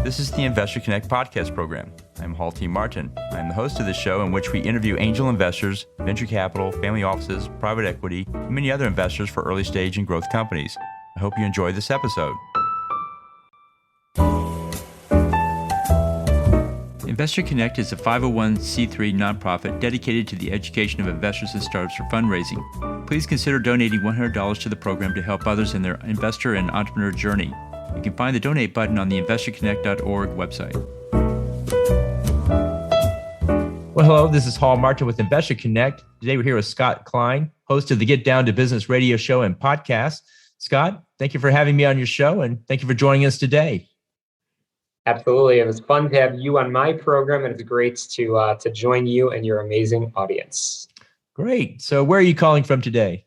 This is the Investor Connect podcast program. I'm Hall T. Martin. I'm the host of the show in which we interview angel investors, venture capital, family offices, private equity, and many other investors for early stage and growth companies. I hope you enjoy this episode. Investor Connect is a 501c3 nonprofit dedicated to the education of investors and startups for fundraising. Please consider donating $100 to the program to help others in their investor and entrepreneur journey. You can find the donate button on the investorconnect.org website. Well, hello, this is Hall Martin with Investor Connect. Today we're here with Scott Klein, host of the Get Down to Business radio show and podcast. Scott, thank you for having me on your show, and thank you for joining us today. Absolutely. It was fun to have you on my program, and it's great to join you and your amazing audience. Great. So where are you calling from today?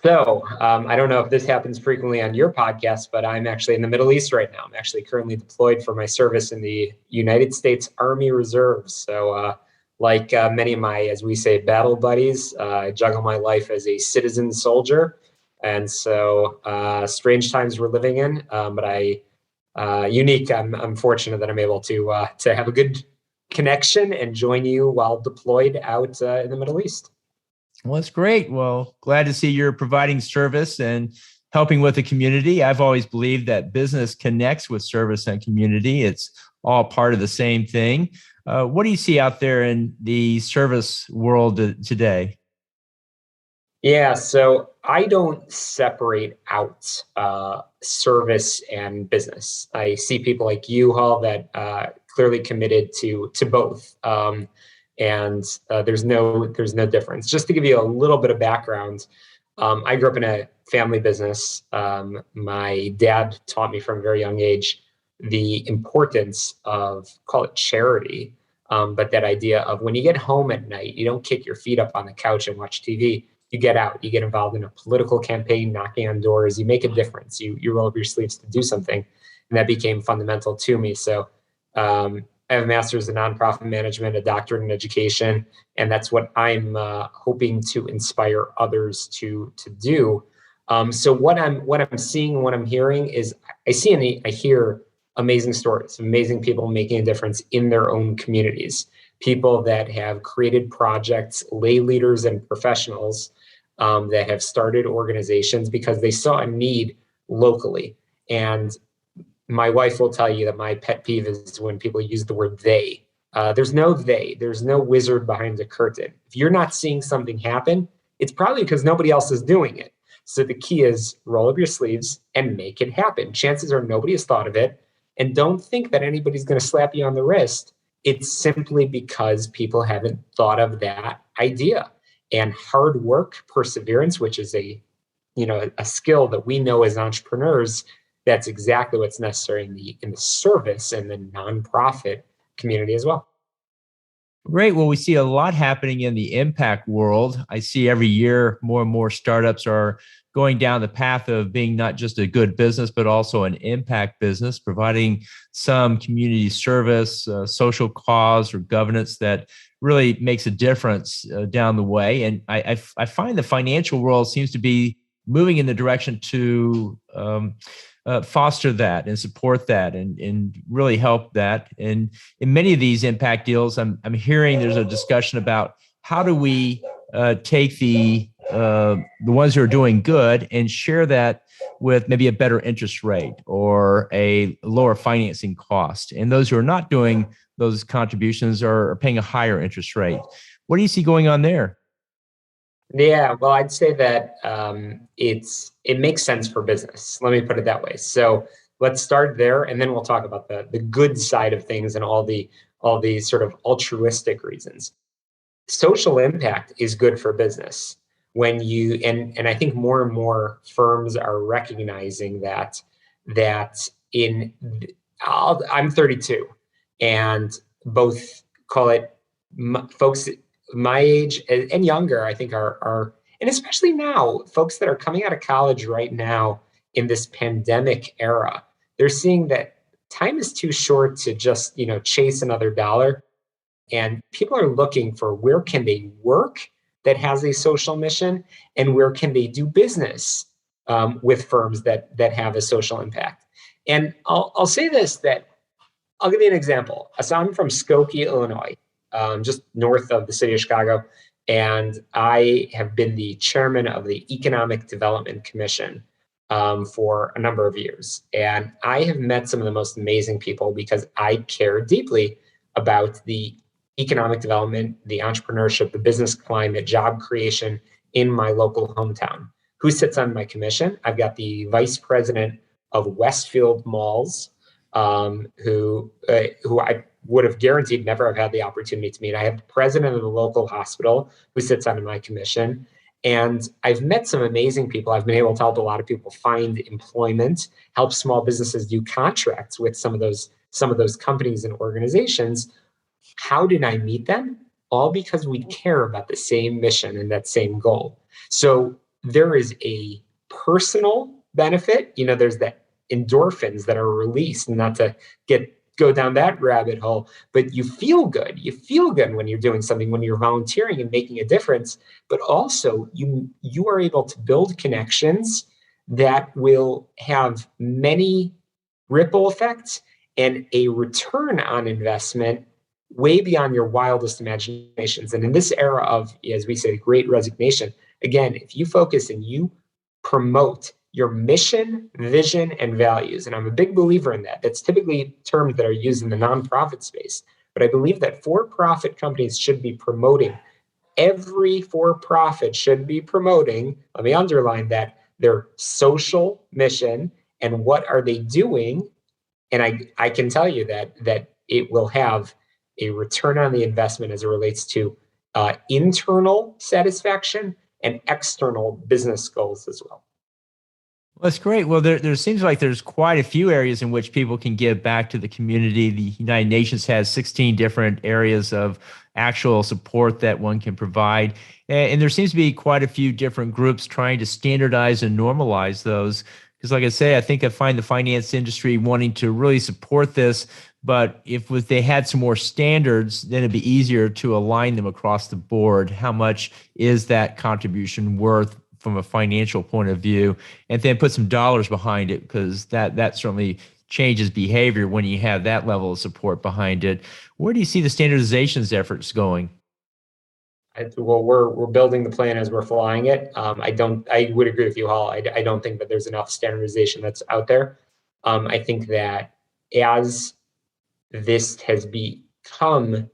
So I don't know if this happens frequently on your podcast, but I'm actually in the Middle East right now. I'm actually currently deployed for my service in the United States Army Reserves. So like many of my, as we say, battle buddies, I juggle my life as a citizen soldier. And so strange times we're living in, but unique. I'm fortunate that I'm able to have a good connection and join you while deployed out in the Middle East. Well, that's great. Well, glad to see you're providing service and helping with the community. I've always believed that business connects with service and community. It's all part of the same thing. What do you see out there in the service world today? Yeah, so I don't separate out service and business. I see people like you, Hall, that clearly committed to both, and there's no difference. Just to give you a little bit of background, I grew up in a family business. My dad taught me from a very young age the importance of, call it charity, but that idea of when you get home at night, you don't kick your feet up on the couch and watch TV. You get out, you get involved in a political campaign, knocking on doors, you make a difference, you roll up your sleeves to do something. And that became fundamental to me. So I have a master's in nonprofit management, a doctorate in education, and that's what I'm hoping to inspire others to do. So what I'm seeing, what I'm hearing is I hear amazing stories, amazing people making a difference in their own communities. People that have created projects, lay leaders and professionals that have started organizations because they saw a need locally. And my wife will tell you that my pet peeve is when people use the word they. There's no they. There's no wizard behind the curtain. If you're not seeing something happen, it's probably because nobody else is doing it. So the key is roll up your sleeves and make it happen. Chances are nobody has thought of it. And don't think that anybody's going to slap you on the wrist. It's simply because people haven't thought of that idea. And hard work, perseverance, which is a skill that we know as entrepreneurs, that's exactly what's necessary in the service and the nonprofit community as well. Great. Well, we see a lot happening in the impact world. I see every year more and more startups are going down the path of being not just a good business, but also an impact business, providing some community service, social cause, or governance that really makes a difference down the way. And I find the financial world seems to be moving in the direction to foster that and support that and really help that. And in many of these impact deals, I'm hearing there's a discussion about how do we take the ones who are doing good and share that with maybe a better interest rate or a lower financing cost. And those who are not doing those contributions are paying a higher interest rate. What do you see going on there? Yeah, well, I'd say that it makes sense for business. Let me put it that way. So let's start there, and then we'll talk about the good side of things and all the sort of altruistic reasons. Social impact is good for business when you and I think more and more firms are recognizing that I'm 32, and both call it folks my age and younger, I think are, and especially now, folks that are coming out of college right now in this pandemic era, they're seeing that time is too short to just, chase another dollar. And people are looking for where can they work that has a social mission and where can they do business with firms that have a social impact. And I'll say this, that I'll give you an example. So I'm from Skokie, Illinois, just north of the city of Chicago, and I have been the chairman of the Economic Development Commission for a number of years. And I have met some of the most amazing people because I care deeply about the economic development, the entrepreneurship, the business climate, job creation in my local hometown. Who sits on my commission? I've got the vice president of Westfield Malls, who I would have guaranteed never have had the opportunity to meet. I have the president of the local hospital who sits on my commission. And I've met some amazing people. I've been able to help a lot of people find employment, help small businesses do contracts with some of those companies and organizations. How did I meet them? All because we care about the same mission and that same goal. So there is a personal benefit. There's that endorphins that are released, not to go down that rabbit hole, but you feel good. You feel good when you're doing something, when you're volunteering and making a difference, but also you are able to build connections that will have many ripple effects and a return on investment way beyond your wildest imaginations. And in this era of, as we say, the great resignation, again, if you focus and you promote your mission, vision, and values, and I'm a big believer in that. That's typically terms that are used in the nonprofit space. But I believe that for-profit companies should be promoting, every for-profit should be promoting, let me underline that, their social mission and what are they doing. And I can tell you that it will have a return on the investment as it relates to internal satisfaction and external business goals as well. Well, that's great. Well, there seems like there's quite a few areas in which people can give back to the community. The United Nations has 16 different areas of actual support that one can provide. And there seems to be quite a few different groups trying to standardize and normalize those. Because like I say, I think I find the finance industry wanting to really support this. But if they had some more standards, then it'd be easier to align them across the board. How much is that contribution worth from a financial point of view, and then put some dollars behind it, because that certainly changes behavior when you have that level of support behind it. Where do you see the standardizations efforts going? Well, we're building the plan as we're flying it. I would agree with you, Hall. I don't think that there's enough standardization that's out there. I think that as this has become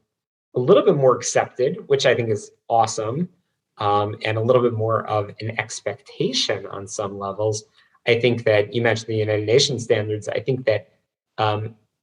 a little bit more accepted, which I think is awesome, and a little bit more of an expectation on some levels. I think that you mentioned the United Nations standards. I think that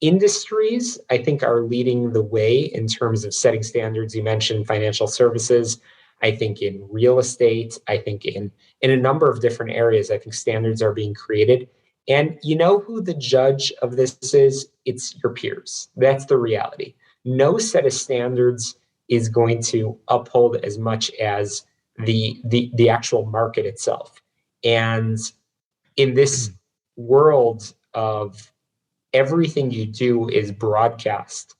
industries, I think, are leading the way in terms of setting standards. You mentioned financial services. I think in real estate, I think in a number of different areas, I think standards are being created. And you know who the judge of this is? It's your peers. That's the reality. No set of standards is going to uphold as much as the actual market itself. And in this world of everything you do is broadcast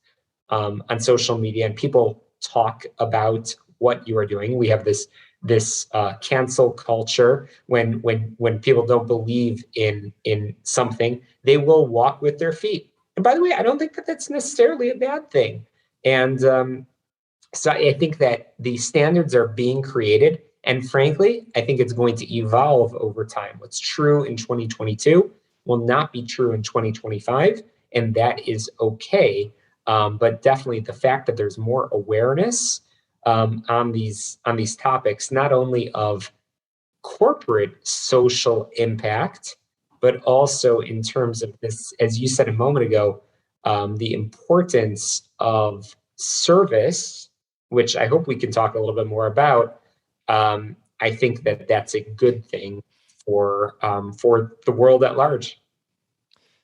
on social media, and people talk about what you are doing. We have this cancel culture. When people don't believe in something, they will walk with their feet. And by the way, I don't think that that's necessarily a bad thing. And so I think that the standards are being created. And frankly, I think it's going to evolve over time. What's true in 2022 will not be true in 2025. And that is okay. But definitely the fact that there's more awareness on these topics, not only of corporate social impact, but also in terms of this, as you said a moment ago, the importance of service, which I hope we can talk a little bit more about. I think that that's a good thing for the world at large.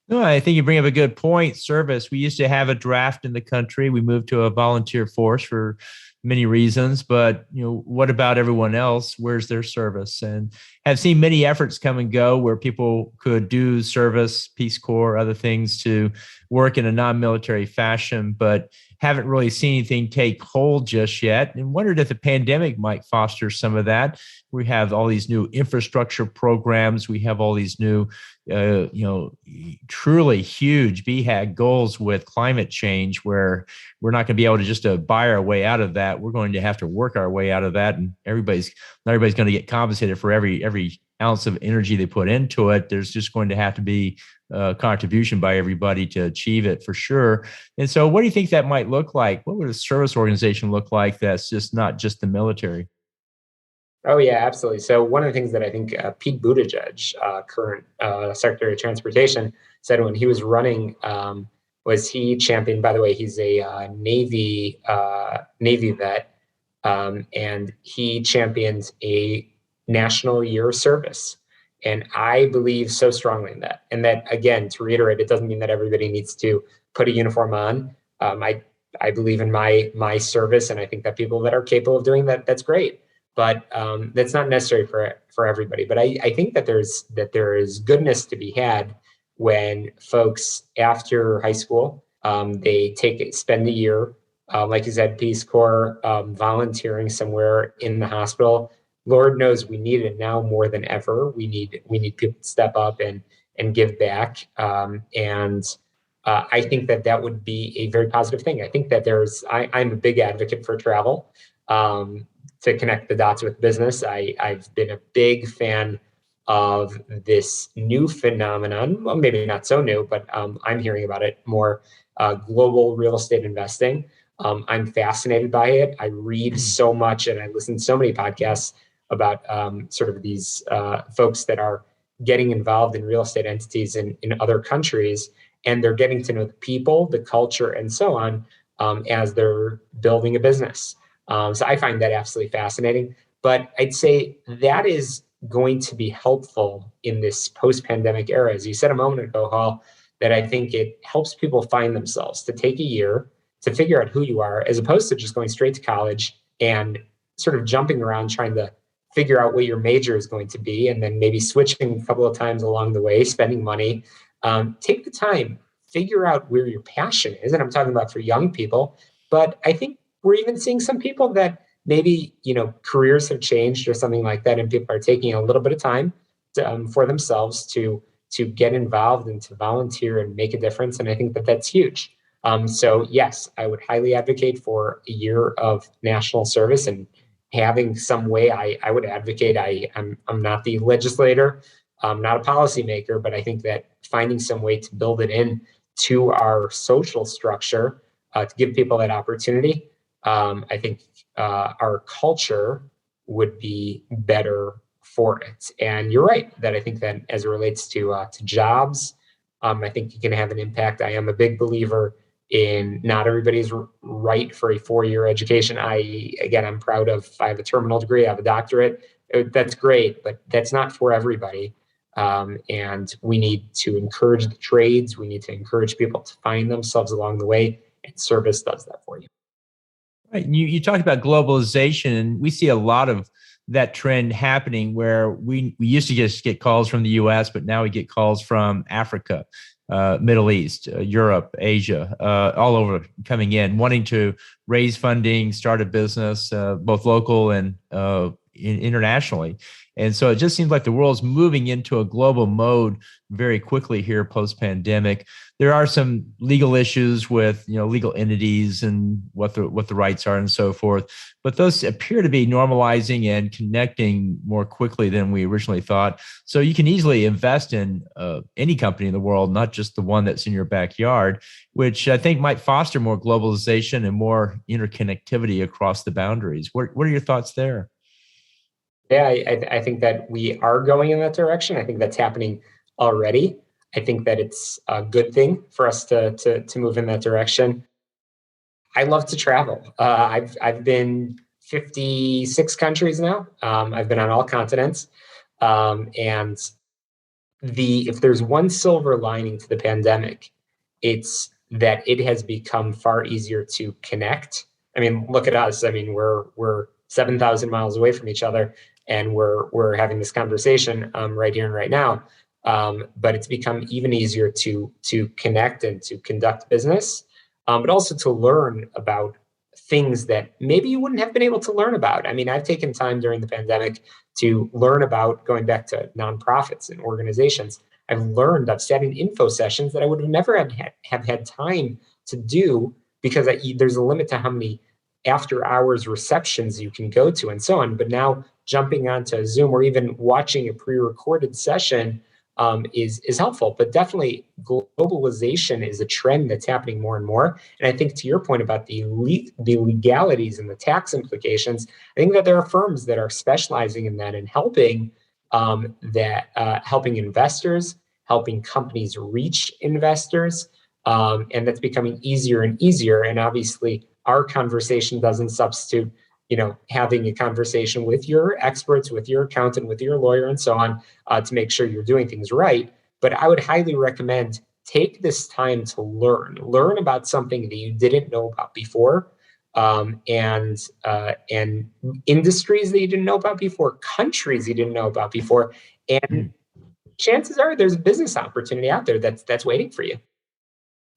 No, I think you bring up a good point. Service. We used to have a draft in the country. We moved to a volunteer force for many reasons, but what about everyone else? Where's their service? And have seen many efforts come and go where people could do service, Peace Corps, other things to work in a non-military fashion, but haven't really seen anything take hold just yet. And wondered if the pandemic might foster some of that. We have all these new infrastructure programs. We have all these new, truly huge BHAG goals with climate change, where we're not going to be able to just buy our way out of that. We're going to have to work our way out of that, and everybody's going to get compensated for every ounce of energy they put into it. There's just going to have to be contribution by everybody to achieve it, for sure. And so what do you think that might look like? What would a service organization look like that's just not just the military? Oh yeah, absolutely. So one of the things that I think Pete Buttigieg, current Secretary of Transportation, said when he was running, was he championed. By the way, he's a Navy vet, and he championed a national year of service. And I believe so strongly in that. And that, again, to reiterate, it doesn't mean that everybody needs to put a uniform on. I believe in my service, and I think that people that are capable of doing that, that's great. But that's not necessary for everybody. But I think that there is goodness to be had when folks after high school, they spend a year, like you said, Peace Corps, volunteering somewhere in the hospital. Lord knows we need it now more than ever. We need people to step up and give back. I think that would be a very positive thing. I think that I'm a big advocate for travel, to connect the dots with business. I've been a big fan of this new phenomenon. Well, maybe not so new, but I'm hearing about it more. Global real estate investing. I'm fascinated by it. I read so much and I listen to so many podcasts about sort of these folks that are getting involved in real estate entities in other countries, and they're getting to know the people, the culture, and so on, as they're building a business. So I find that absolutely fascinating. But I'd say that is going to be helpful in this post-pandemic era. As you said a moment ago, Hall, that I think it helps people find themselves, to take a year to figure out who you are, as opposed to just going straight to college and sort of jumping around trying to figure out what your major is going to be, and then maybe switching a couple of times along the way, spending money. Take the time, figure out where your passion is. And I'm talking about for young people, but I think we're even seeing some people that maybe, careers have changed or something like that, and people are taking a little bit of time for themselves to get involved and to volunteer and make a difference. And I think that that's huge. So yes, I would highly advocate for a year of national service, and having some way. I would advocate. I'm not the legislator, I'm not a policymaker, but I think that finding some way to build it in to our social structure, to give people that opportunity. I think our culture would be better for it. And you're right that I think that as it relates to jobs, I think you can have an impact. I am a big believer in not everybody's right for a 4-year education. I'm proud of, I have a terminal degree, I have a doctorate. That's great, but that's not for everybody. And we need to encourage the trades. We need to encourage people to find themselves along the way, and service does that for you. Right. You talked about globalization, and we see a lot of that trend happening, where we used to just get calls from the US, but now we get calls from Africa, Middle East, Europe, Asia, all over, coming in, wanting to raise funding, start a business, both local and internationally. And so it just seems like the world's moving into a global mode very quickly here post-pandemic. There are some legal issues with, legal entities and what the rights are and so forth, but those appear to be normalizing and connecting more quickly than we originally thought. So you can easily invest in any company in the world, not just the one that's in your backyard, which I think might foster more globalization and more interconnectivity across the boundaries. What are your thoughts there? Yeah, I think that we are going in that direction. I think that's happening already. I think that it's a good thing for us to move in that direction. I love to travel. I've been 56 countries now. I've been on all continents, and if there's one silver lining to the pandemic, it's that it has become far easier to connect. I mean, look at us. I mean, we're 7,000 miles away from each other, and we're having this conversation right here and right now. But it's become even easier to connect and to conduct business, but also to learn about things that maybe you wouldn't have been able to learn about. I mean, I've taken time during the pandemic to learn about going back to nonprofits and organizations. I've sat in info sessions that I would have never have had time to do because there's a limit to how many after hours receptions you can go to and so on. But now jumping onto Zoom or even watching a pre-recorded session is helpful. But definitely globalization is a trend that's happening more and more. And I think to your point about the legalities and the tax implications, I think that there are firms that are specializing in that and helping helping investors, helping companies reach investors. And that's becoming easier and easier. And obviously, our conversation doesn't substitute, having a conversation with your experts, with your accountant, with your lawyer, and so on, to make sure you're doing things right. But I would highly recommend take this time to learn about something that you didn't know about before, and industries that you didn't know about before, countries you didn't know about before, and chances are there's a business opportunity out there that's waiting for you.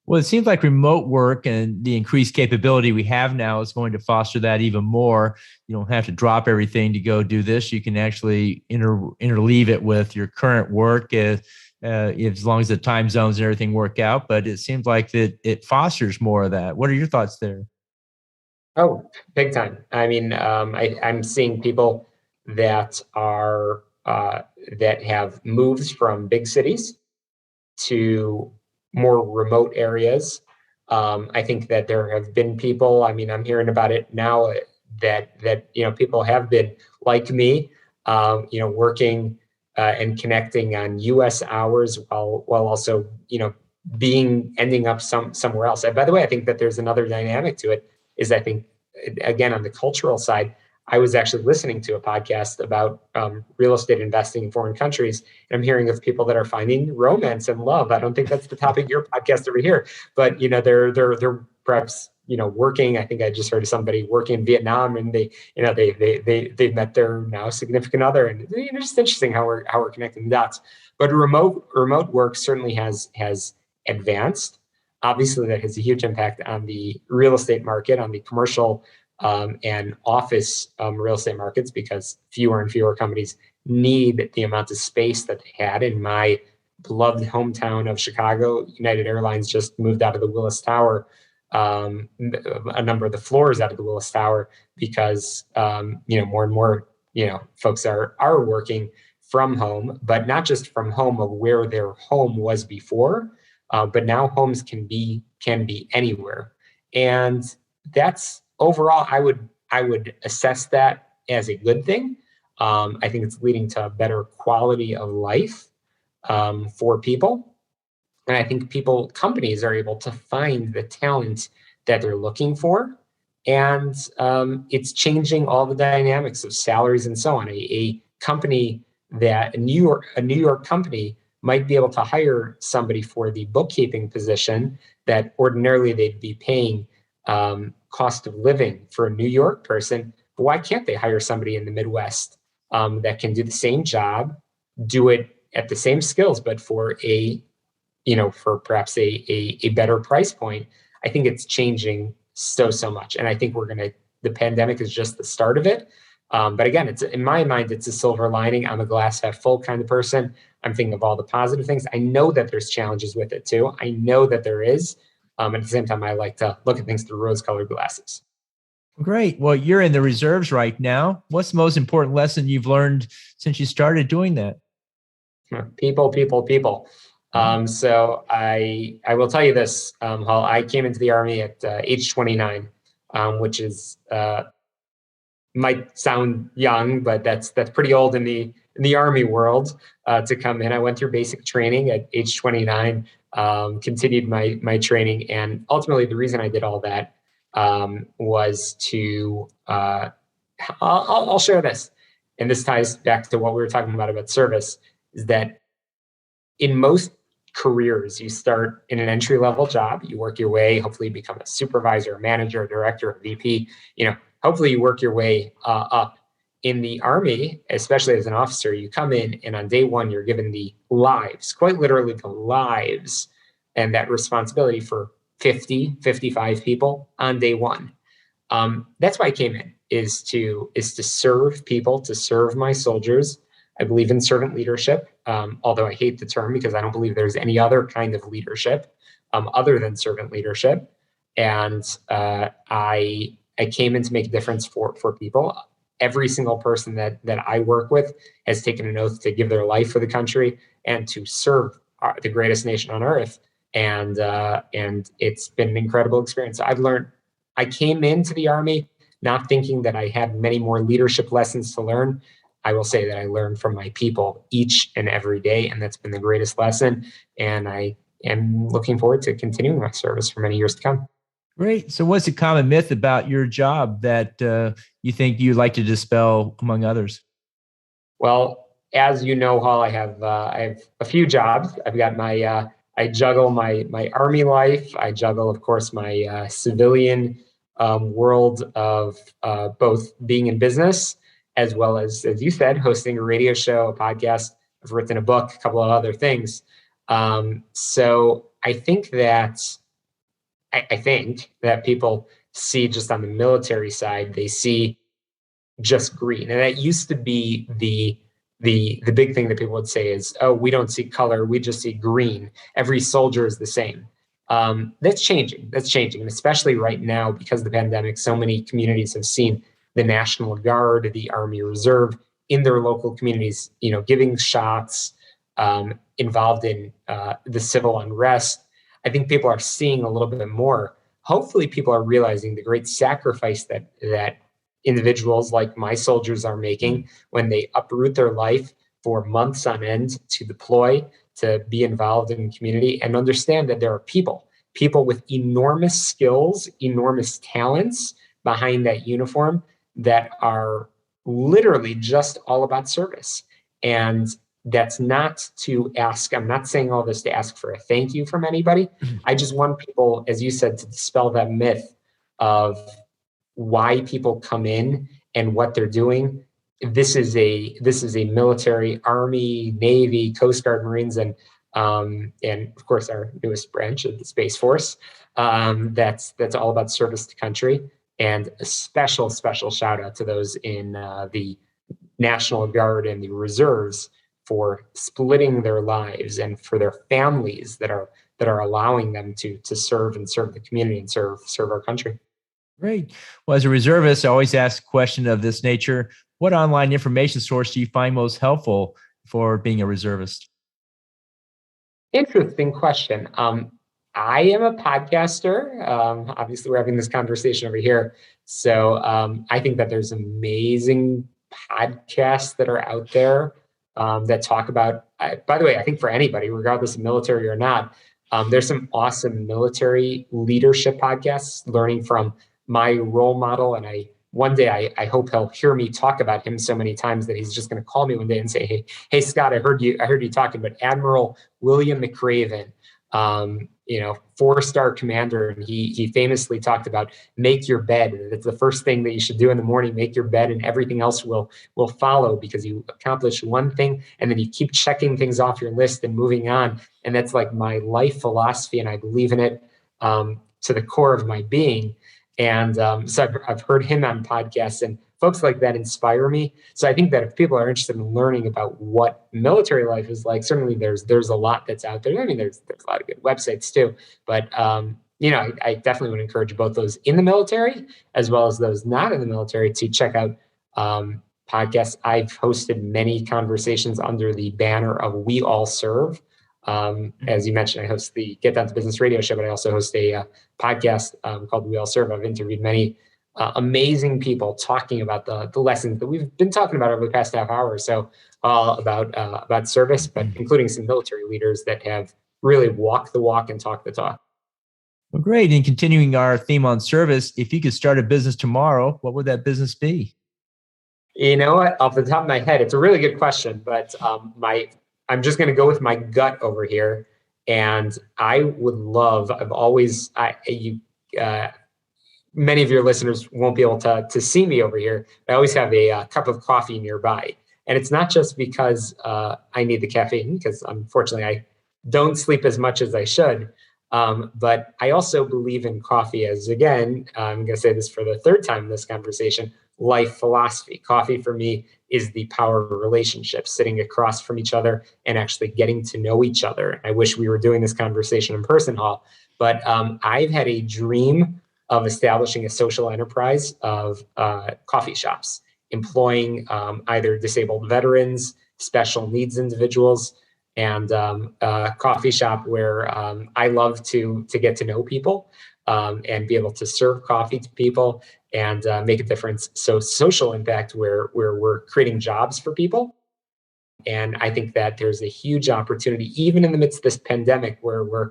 Well, it seems like remote work and the increased capability we have now is going to foster that even more. You don't have to drop everything to go do this. You can actually interleave it with your current work as long as the time zones and everything work out. But it seems like that it fosters more of that. What are your thoughts there? Oh, big time. I mean, I'm seeing people that are that have moved from big cities to more remote areas. I think that there have been people. I mean, I'm hearing about it now that people have been like me, working and connecting on U.S. hours while also ending up somewhere else. And by the way, I think that there's another dynamic to it. Is I think again on the cultural side. I was actually listening to a podcast about real estate investing in foreign countries, and I'm hearing of people that are finding romance and love. I don't think that's the topic of your podcast over here, but they're perhaps working. I think I just heard of somebody working in Vietnam, and they've met their now significant other, and it's just interesting how we're connecting the dots. But remote work certainly has advanced. Obviously, that has a huge impact on the real estate market, on the commercial and office real estate markets, because fewer and fewer companies need the amount of space that they had. In my beloved hometown of Chicago, United Airlines just moved out of the Willis Tower, a number of the floors out of the Willis Tower, because more and more folks are working from home, but not just from home of where their home was before, but now homes can be anywhere, and that's overall, I would assess that as a good thing. I think it's leading to a better quality of life for people, and I think companies are able to find the talent that they're looking for, and it's changing all the dynamics of salaries and so on. A company a New York company might be able to hire somebody for the bookkeeping position that ordinarily they'd be paying cost of living for a New York person. But why can't they hire somebody in the Midwest that can do the same job, do it at the same skills, but for for perhaps a better price point? I think it's changing so much, and I think the pandemic is just the start of it. But again, it's in my mind, it's a silver lining. I'm a glass half full kind of person. I'm thinking of all the positive things. I know that there's challenges with it too. I know that there is. At the same time, I like to look at things through rose-colored glasses. Great. Well, you're in the reserves right now. What's the most important lesson you've learned since you started doing that? People. So I will tell you this, Hall. I came into the Army at age 29, which is might sound young, but that's pretty old in the Army world to come in. I went through basic training at age 29, continued my training, and ultimately the reason I did all that was to I'll share this, and this ties back to what we were talking about service, is that in most careers, you start in an entry-level job, you work your way, hopefully become a supervisor, a manager, a director, a VP, hopefully you work your way up. In the Army, especially as an officer, you come in and on day one, you're given the lives, quite literally the lives, and that responsibility for 50, 55 people on day one. That's why I came in, is to serve people, to serve my soldiers. I believe in servant leadership, although I hate the term because I don't believe there's any other kind of leadership other than servant leadership. And I came in to make a difference for people. Every single person that I work with has taken an oath to give their life for the country and to serve the greatest nation on earth. And it's been an incredible experience. I came into the Army not thinking that I had many more leadership lessons to learn. I will say that I learned from my people each and every day, and that's been the greatest lesson. And I am looking forward to continuing my service for many years to come. Great. So, what's a common myth about your job that you think you'd like to dispel among others? Well, as you know, Hall, I have a few jobs. I've got my I juggle my Army life. I juggle, of course, my civilian world of both being in business as well as you said, hosting a radio show, a podcast. I've written a book, a couple of other things. So I think that people see just on the military side, they see just green. And that used to be the big thing that people would say is, oh, we don't see color, we just see green. Every soldier is the same. That's changing. And especially right now, because of the pandemic, so many communities have seen the National Guard, the Army Reserve in their local communities, giving shots, involved in the civil unrest. I think people are seeing a little bit more. Hopefully, people are realizing the great sacrifice that individuals like my soldiers are making when they uproot their life for months on end to deploy, to be involved in the community, and understand that there are people with enormous skills, enormous talents behind that uniform that are literally just all about service. And that's not to ask, I'm not saying all this to ask for a thank you from anybody. I just want people, as you said, to dispel that myth of why people come in and what they're doing. This is a military, Army, Navy, Coast Guard, Marines, and of course our newest branch of the Space Force. That's all about service to country. And a special shout out to those in the National Guard and the reserves for splitting their lives, and for their families that are allowing them to serve the community and serve our country. Great. Well, as a reservist, I always ask a question of this nature. What online information source do you find most helpful for being a reservist? Interesting question. I am a podcaster. Obviously, we're having this conversation over here. So I think that there's amazing podcasts that are out there that talk about, by the way, I think for anybody, regardless of military or not, there's some awesome military leadership podcasts, learning from my role model. And one day I hope he'll hear me talk about him so many times that he's just going to call me one day and say, hey, Scott, I heard you talking about Admiral William McRaven, 4-star commander. And he famously talked about make your bed. It's the first thing that you should do in the morning, make your bed, and everything else will follow, because you accomplish one thing and then you keep checking things off your list and moving on. And that's like my life philosophy. And I believe in it to the core of my being. And so I've heard him on podcasts, and folks like that inspire me. So I think that if people are interested in learning about what military life is like, certainly there's a lot that's out there. I mean, there's a lot of good websites too, but I definitely would encourage both those in the military as well as those not in the military to check out podcasts. I've hosted many conversations under the banner of We All Serve. As you mentioned, I host the Get Down to Business radio show, but I also host a podcast called We All Serve. I've interviewed many amazing people talking about the lessons that we've been talking about over the past half hour or so, about service, but including some military leaders that have really walked the walk and talked the talk. Well, great. And continuing our theme on service, if you could start a business tomorrow, what would that business be? You know what? Off the top of my head, it's a really good question, but I'm just going to go with my gut over here. And I would love, many of your listeners won't be able to see me over here. I always have a cup of coffee nearby. And it's not just because I need the caffeine, because unfortunately I don't sleep as much as I should. But I also believe in coffee as, again, I'm going to say this for the third time in this conversation, life philosophy. Coffee for me is the power of relationships, sitting across from each other and actually getting to know each other. I wish we were doing this conversation in person, Hall, but I've had a dream of establishing a social enterprise of coffee shops, employing either disabled veterans, special needs individuals, and a coffee shop where I love to get to know people and be able to serve coffee to people and make a difference. So social impact where we're creating jobs for people. And I think that there's a huge opportunity, even in the midst of this pandemic, where we're,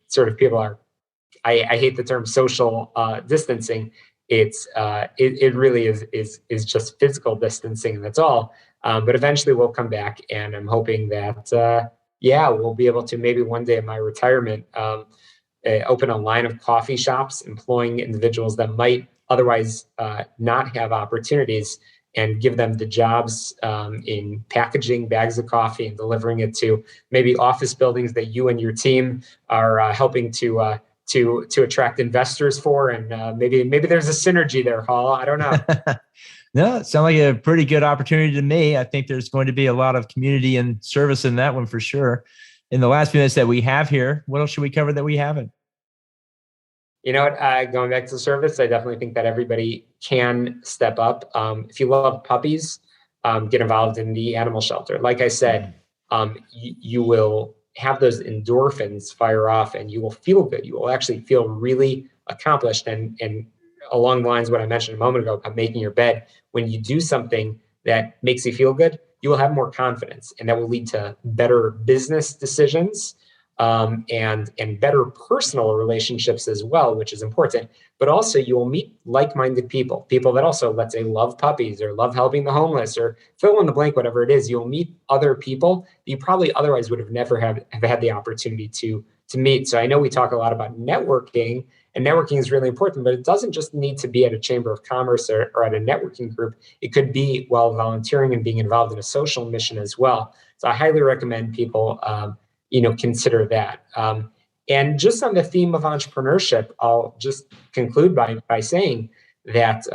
sort of people are, I hate the term social distancing. It really is just physical distancing. That's all. But eventually we'll come back, and I'm hoping that we'll be able to maybe one day in my retirement open a line of coffee shops, employing individuals that might otherwise not have opportunities, and give them the jobs in packaging bags of coffee and delivering it to maybe office buildings that you and your team are helping to attract investors for. And maybe there's a synergy there, Hall. I don't know. No, it sounds like a pretty good opportunity to me. I think there's going to be a lot of community and service in that one for sure. In the last few minutes that we have here, what else should we cover that we haven't? You know what? Going back to service, I definitely think that everybody can step up. If you love puppies, get involved in the animal shelter. Like I said, you will have those endorphins fire off, and you will feel good. You will actually feel really accomplished. And along the lines of what I mentioned a moment ago about making your bed, when you do something that makes you feel good, you will have more confidence, and that will lead to better business decisions and better personal relationships as well, which is important. But also you will meet like-minded people that also, let's say, love puppies or love helping the homeless or fill in the blank, whatever it is. You'll meet other people that you probably otherwise would have never have had the opportunity to meet. So I know we talk a lot about networking, and networking is really important, but it doesn't just need to be at a chamber of commerce or at a networking group. It could be while volunteering and being involved in a social mission as well. So I highly recommend people consider that. And just on the theme of entrepreneurship, I'll just conclude by saying that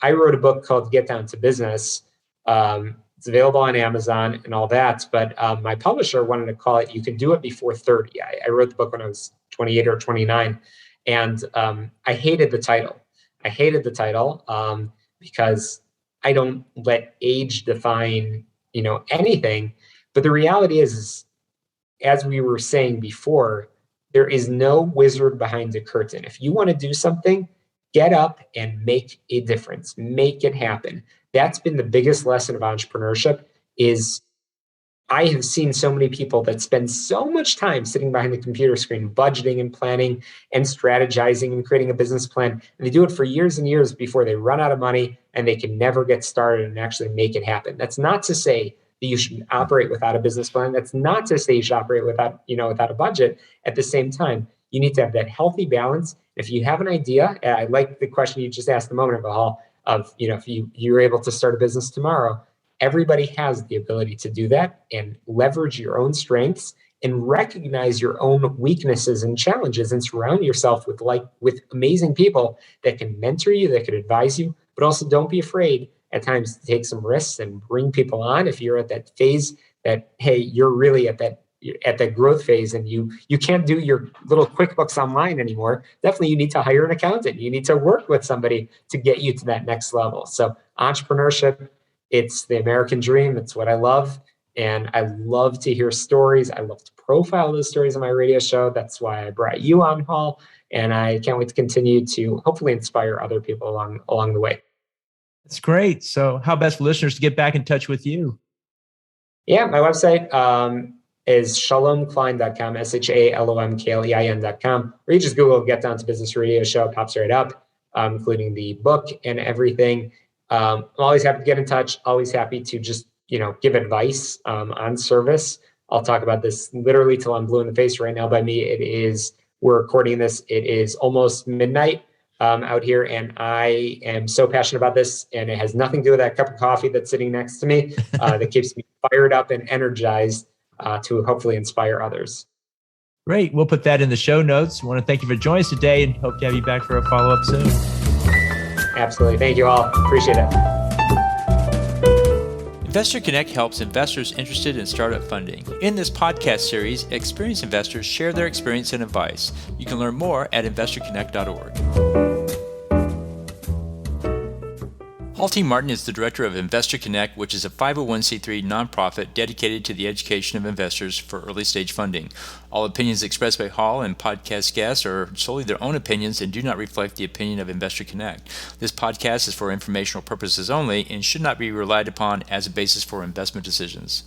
I wrote a book called Get Down to Business. It's available on Amazon and all that, but my publisher wanted to call it You Can Do It Before 30. I wrote the book when I was 28 or 29, and I hated the title. Because I don't let age define anything. But the reality is, as we were saying before, there is no wizard behind the curtain. If you want to do something, get up and make a difference. Make it happen. That's been the biggest lesson of entrepreneurship. Is I have seen so many people that spend so much time sitting behind the computer screen, budgeting and planning and strategizing and creating a business plan. And they do it for years and years before they run out of money and they can never get started and actually make it happen. That's not to say that you should operate without a business plan. That's not to say you should operate without a budget. At the same time, you need to have that healthy balance. If you have an idea, I like the question you just asked a moment ago, Hall, of, if you're able to start a business tomorrow. Everybody has the ability to do that and leverage your own strengths and recognize your own weaknesses and challenges, and surround yourself with amazing people that can mentor you, that can advise you, but also don't be afraid at times to take some risks and bring people on. If you're at that phase that, hey, you're really at that growth phase and you can't do your little QuickBooks online anymore, definitely you need to hire an accountant. You need to work with somebody to get you to that next level. So entrepreneurship, it's the American dream. It's what I love. And I love to hear stories. I love to profile those stories on my radio show. That's why I brought you on, Hall. And I can't wait to continue to hopefully inspire other people along the way. That's great. So how best for listeners to get back in touch with you? Yeah, my website is shalomklein.com, SHALOMKLEIN.com, or you just Google Get Down to Business Radio Show. It pops right up, including the book and everything. I'm always happy to get in touch, always happy to just, give advice on service. I'll talk about this literally till I'm blue in the face. Right now by me, we're recording this, it is almost midnight out here, and I am so passionate about this, and it has nothing to do with that cup of coffee that's sitting next to me that keeps me fired up and energized to hopefully inspire others. Great. We'll put that in the show notes. I want to thank you for joining us today and hope to have you back for a follow-up soon. Absolutely. Thank you all. Appreciate it. Investor Connect helps investors interested in startup funding. In this podcast series, experienced investors share their experience and advice. You can learn more at investorconnect.org. Paul T. Martin is the director of Investor Connect, which is a 501c3 nonprofit dedicated to the education of investors for early stage funding. All opinions expressed by Hall and podcast guests are solely their own opinions and do not reflect the opinion of Investor Connect. This podcast is for informational purposes only and should not be relied upon as a basis for investment decisions.